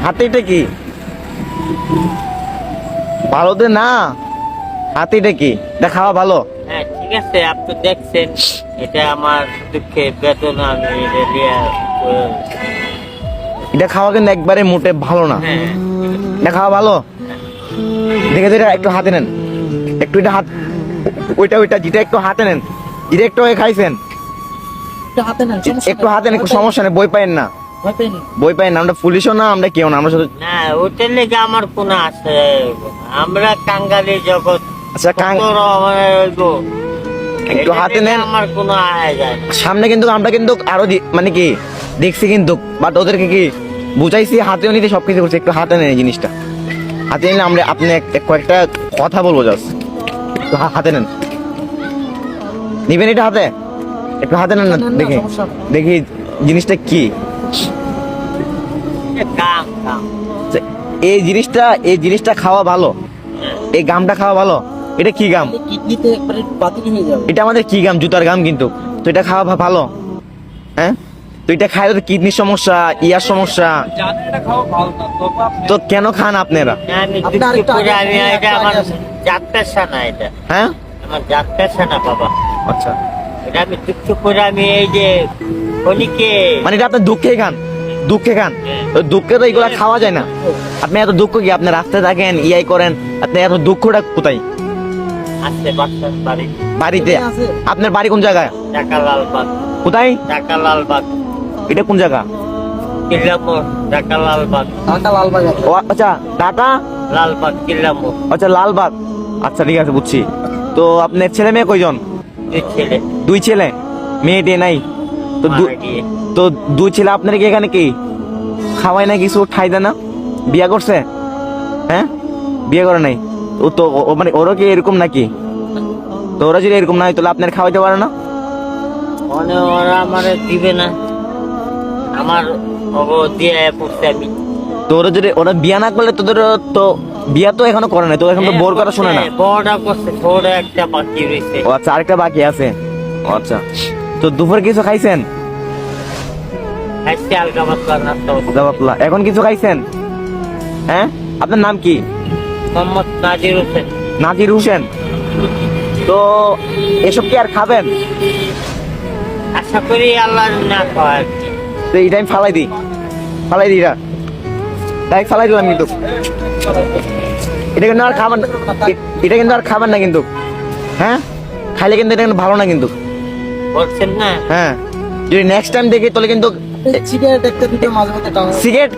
হাতিটা কি ভালো দে না? হাতিটা কি? এটা খাওয়া ভালো? হ্যাঁ ঠিক আছে, আপনি দেখছেন এটা আমার দুঃখের বেদনা, আমি এটা দিয়া এটা খাওয়া কিন্তু একবারে মোটে ভালো না। হ্যাঁ এটা খাওয়া ভালো? দেখে এটা একটু হাতে নেন, একটু এটা হাত, ওইটা যেটা একটু হাতে নেন, যেটা একটু আগে খাইছেন একটু হাতে নেন, সমস্যা নেই, বই পাইন না, বই পাইন না। আমরা পুলিশও না, আমরা কেউ না, আমরা শুধু না ওটার লেগে আমার কোনো আছে, আমরা কাঙ্গালি জগৎ আচ্ছা একটু হাতে নেন। আমার কোনো আয় যায় না। সামনে কিন্তু আমরা কিন্তু আরো মানে কি দেখছি কিন্তু, বাট ওদেরকে কি বুঝাইছি, হাতেও নিতে সবকিছু করছি। একটু হাতে নেন এই জিনিসটা, হাতে নিলে আমরা আপনি কয়েকটা কথা বলবো, জাস্ট একটু হাতে নেন। নিবেন এটা হাতে? একটু হাতে নেন না, দেখি দেখি জিনিসটা কি। কাম কাম এই জিনিসটা খাওয়া ভালো? এই গামটা খাওয়া ভালো? এটা কি গাম? কিডনিতে একবারে বাতিল হয়ে যাবে। এটা আমাদের কি গাম? জুতার গাম কিন্তু। তো এটা খাওয়া ভালো? হ্যাঁ, তো এটা খায় তো কিডনির সমস্যা, ইয়ার সমস্যা, তো কেন খান আপনারা? আমি দুঃখ করে আমি এটা আমার জাতটা সানা, এটা হ্যাঁ আমার জাতটা সানা বাবা। আচ্ছা, এটা আমি দুঃখ করে আমি এই যে কলিকে মানে এটা আপনি দুঃখে খান? দুঃখে খান? তো দুঃখে তো এগুলা খাওয়া যায় না। আপনি এত দুঃখ কি? আপনি রাস্তায় থাকেন, ইয়াই করেন, আপনি এত দুঃখটা কোথায়? আসছে বাচ্চার বাড়ি বাড়িতে? আপনার বাড়ি কোন জায়গায়? ঢাকা লালবাগ। কোথায়? ঢাকা লালবাগ। এটা কোন জায়গা? কিল্লামোড়, ঢাকা লালবাগ। ঢাকা লালবাগ। ও আচ্ছা, ঢাকা লালবাগ কিল্লামোড়। আচ্ছা, লালবাগ। আচ্ছা ঠিক আছে, বুঝছি। তো আপনার ছেলে মেয়ে কয়জন? দুই ছেলে। দুই ছেলে, মেয়ে টেয়ে নাই? তো মারা গিয়ে। তো দুই ছেলে আপনার কি এখানে কি খাওয়ায় না, কিছু খাই দেয় না? বিয়া করছে? হ্যাঁ, বিয়ে করে নাই? ও তো মানে ওরা কি এরকম নাকি? তো ওরা যদি এরকম না হয় তাহলে আপনার খাওয়াইতে পারে না? মানে ওরা আমারে দিবে না, আমার দিয়ে পড়ছে আমি। তো ওরা যদি ওরা বিয়া না করলে তোদের তো বিয়া তো এখনো করে নাই, তো এখন তো বোর কথা শুনে না। বড়টা করছে, ছোট একটা বাকি রয়েছে। ও আচ্ছা, আরেকটা বাকি আছে। ও আচ্ছা, তো দুপুরে কিছু খাইছেন? খাইছে হালকা পাতলা নাস্তা। জাবাতলা। এখন কিছু খাইছেন? হ্যাঁ, আপনার নাম কি? মোহাম্মদ নাজির হোসেন। নাজির হোসেন। তো এসব কি আর খাবেন? আশা করি আল্লাহ না খাওয়ায় আর কি। তো এইটা আমি ফালাই দিই, এটা ডাইরেক্ট ফালাই দিলাম কিন্তু। এটা কিন্তু আর খাবেন না, এটা কিন্তু আর খাবেন না কিন্তু। হ্যাঁ, খাইলে কিন্তু এটা কিন্তু ভালো না কিন্তু। বলছেন না? হ্যাঁ, যদি নেক্সট টাইম দেখি তাহলে কিন্তু সিগারেট একটা দিতে মাঝে মধ্যে টাকা সিগারেট